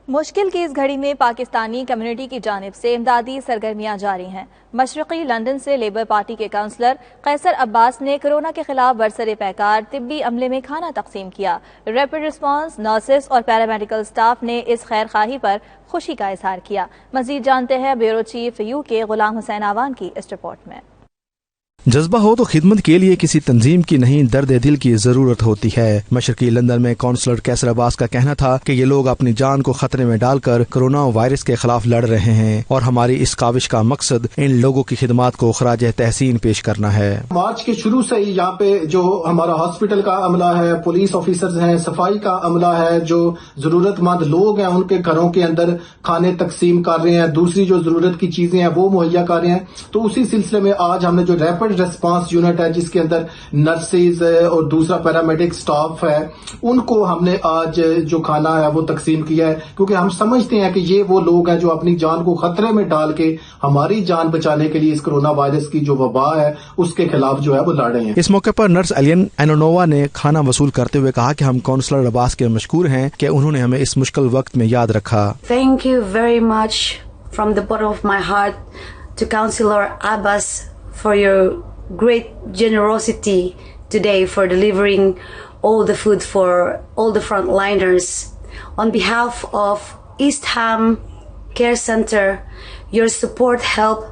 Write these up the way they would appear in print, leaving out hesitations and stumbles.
مشکل کی اس گھڑی میں پاکستانی کمیونٹی کی جانب سے امدادی سرگرمیاں جاری ہیں۔ مشرقی لندن سے لیبر پارٹی کے کونسلر قیصر عباس نے کورونا کے خلاف برسر پیکار طبی عملے میں کھانا تقسیم کیا۔ ریپڈ رسپانس، نرسز اور پیرامیڈیکل سٹاف نے اس خیر خواہی پر خوشی کا اظہار کیا۔ مزید جانتے ہیں بیورو چیف UK غلام حسین آوان کی اس رپورٹ میں۔ جذبہ ہو تو خدمت کے لیے کسی تنظیم کی نہیں، درد دل کی ضرورت ہوتی ہے۔ مشرقی لندن میں کونسلر قیصر عباس کا کہنا تھا کہ یہ لوگ اپنی جان کو خطرے میں ڈال کر کورونا وائرس کے خلاف لڑ رہے ہیں اور ہماری اس کاوش کا مقصد ان لوگوں کی خدمات کو خراج تحسین پیش کرنا ہے۔ مارچ کے شروع سے ہی یہاں پہ جو ہمارا ہاسپٹل کا عملہ ہے، پولیس آفیسرز ہیں، صفائی کا عملہ ہے، جو ضرورت مند لوگ ہیں ان کے گھروں کے اندر کھانے تقسیم کر رہے ہیں، دوسری جو ضرورت کی چیزیں ہیں وہ مہیا کر رہے ہیں۔ تو اسی سلسلے میں آج ہم نے جو ریپڈ ریسپانس یونٹ ہے جس کے اندر نرسز اور دوسرا پیرامیڈک سٹاف ہے، ان کو ہم نے آج جو کھانا ہے وہ تقسیم کیا ہے، کیونکہ ہم سمجھتے ہیں کہ یہ وہ لوگ ہیں جو اپنی جان کو خطرے میں ڈال کے ہماری جان بچانے کے لیے اس کورونا وائرس کی جو وبا ہے اس کے خلاف جو ہے وہ لڑ رہے ہیں۔ اس موقع پر نرس الین اینونووا نے کھانا وصول کرتے ہوئے کہا کہ ہم کونسلر عباس کے مشکور ہیں کہ انہوں نے ہمیں اس مشکل وقت میں یاد رکھا۔ Thank you very much from the bottom of my heart to Councillor Abbas for your great generosity today for delivering all the food for all the frontliners. On behalf of East Ham Care Centre, your support help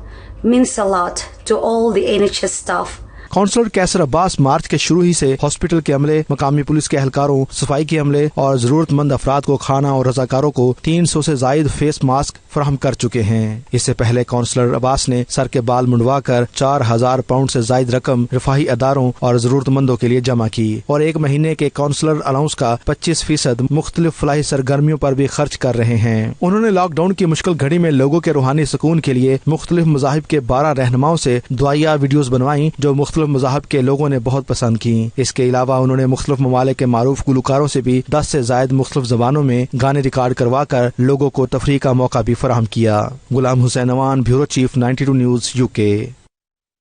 means a lot to all the NHS staff. Councillor Qaiser Abbas مارچ کے شروع ہی سے hospital کے عملے، مقامی police کے اہلکاروں، صفائی کے عملے اور ضرورت مند افراد کو کھانا اور رضاکاروں کو 300 سے زائد فیس ماسک فراہم کر چکے ہیں۔ اس سے پہلے کونسلر عباس نے سر کے بال منڈوا کر 4000 پاؤنڈ سے زائد رقم رفاہی اداروں اور ضرورت مندوں کے لیے جمع کی اور ایک مہینے کے کونسلر الاؤنس کا 25% مختلف فلاحی سرگرمیوں پر بھی خرچ کر رہے ہیں۔ انہوں نے لاک ڈاؤن کی مشکل گھڑی میں لوگوں کے روحانی سکون کے لیے مختلف مذاہب کے 12 رہنماؤں سے دعائیہ ویڈیوز بنوائیں جو مختلف مذاہب کے لوگوں نے بہت پسند کی۔ اس کے علاوہ انہوں نے مختلف ممالک کے معروف گلوکاروں سے بھی 10 سے زائد مختلف زبانوں میں گانے ریکارڈ کروا کر لوگوں کو تفریح کا موقع بھی فراہم کیا۔ غلام حسین آوان، بیورو چیف 92 نیوز UK۔